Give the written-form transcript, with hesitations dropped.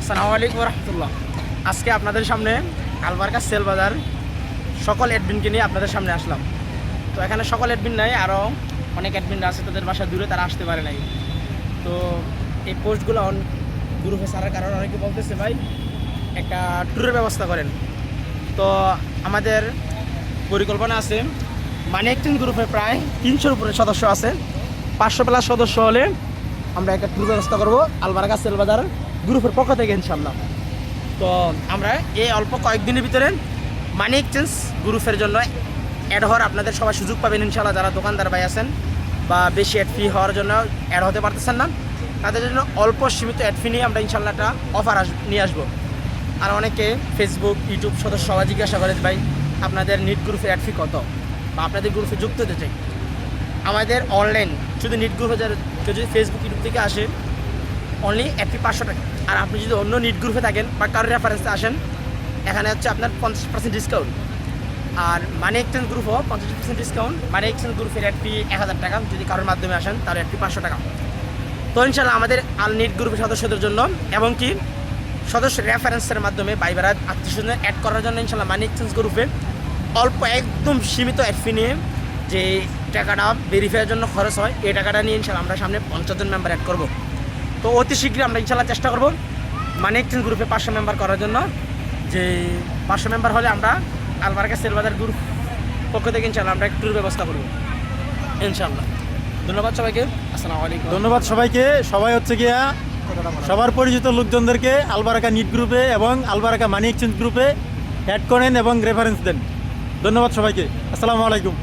আসসালামু আলাইকুম রহমতুল্লাহ। আজকে আপনাদের সামনে আলবারকা সেল বাজার সকল অ্যাডমিনকে নিয়ে আপনাদের সামনে আসলাম। তো এখানে সকল অ্যাডমিন নাই, আরও অনেক অ্যাডমিন আছে, তাদের বাসা দূরে, তারা আসতে পারে নাই। তো এই পোস্টগুলো গ্রুপে ছাড়ার কারণে অনেকে বলতেছে ভাই একটা ট্যুরের ব্যবস্থা করেন। তো আমাদের পরিকল্পনা আছে, মানি এক্সচেঞ্জ গ্রুপে প্রায় 300-র উপরে সদস্য আছে। 500+ সদস্য হলে আমরা একটা ট্যুর ব্যবস্থা করবো আলবারকা সেল বাজার গ্রুপের পক্ষ থেকে ইনশাল্লাহ। তো আমরা এই অল্প কয়েকদিনের ভিতরে মানি এক্সচেঞ্জ গ্রুপের জন্য অ্যাড হওয়ার আপনাদের সবাই সুযোগ পাবেন ইনশাল্লাহ। যারা দোকানদার ভাই আছেন বা বেশি অ্যাড ফি হওয়ার জন্য অ্যাড হতে পারতেছেন না, তাদের জন্য অল্প সীমিত অ্যাড ফি নিয়ে আমরা ইনশাল্লাহ একটা অফার নিয়ে আসবো। আর অনেকে ফেসবুক ইউটিউব সদস্য সবাই জিজ্ঞাসা করে ভাই আপনাদের নিট গ্রুপে অ্যাড ফি কত, বা আপনাদের গ্রুপে যুক্ত হতে চাই। আমাদের অনলাইন শুধু নিট গ্রুপে কেউ যদি ফেসবুক ইউটিউব থেকে আসে অনলি অ্যাড ফি 500 টাকা। আর আপনি যদি অন্য নিট গ্রুপে থাকেন বা কারোর রেফারেন্সে আসেন, এখানে হচ্ছে আপনার 50% ডিসকাউন্ট। আর মানি এক্সচেঞ্জ গ্রুপও 50% ডিসকাউন্ট। মানি এক্সচেঞ্জ গ্রুপের অ্যাড ফি 1000 টাকা, যদি কারোর মাধ্যমে আসেন তাহলে অ্যাড ফি 500 টাকা। তো ইনশাল্লাহ আমাদের আল নিট গ্রুপের সদস্যদের জন্য এবং কি সদস্য রেফারেন্সের মাধ্যমে ভাইবেরা আত্মীয়স্বজন অ্যাড করার জন্য ইনশাল্লাহ মানি এক্সচেঞ্জ গ্রুপে অল্প একদম সীমিত অ্যাড ফি নিয়ে যে টাকাটা ভেরিফাইয়ের জন্য খরচ হয়, এই টাকাটা নিয়ে ইনশাল্লাহ আমরা সামনে 50 জন মেম্বার অ্যাড করবো। তো অতি শীঘ্রই আমরা ইনশাল্লাহ চেষ্টা করব মানি এক্সচেঞ্জ গ্রুপে 500 মেম্বার করার জন্য। যে 500 মেম্বার হলে আমরা আলবারকা সেল বাজার গ্রুপ পক্ষ থেকে ইনশাল্লাহ আমরা একটু ব্যবস্থা করব ইনশাল্লাহ। ধন্যবাদ সবাইকে, আসসালামু আলাইকুম। ধন্যবাদ সবাইকে। সবাই হচ্ছে গিয়া সবার পরিচিত লোকজনদেরকে আলবারকা নিট গ্রুপে এবং আলবারকা মানি এক্সচেঞ্জ গ্রুপে অ্যাড করেন এবং রেফারেন্স দেন। ধন্যবাদ সবাইকে, আসসালামু আলাইকুম।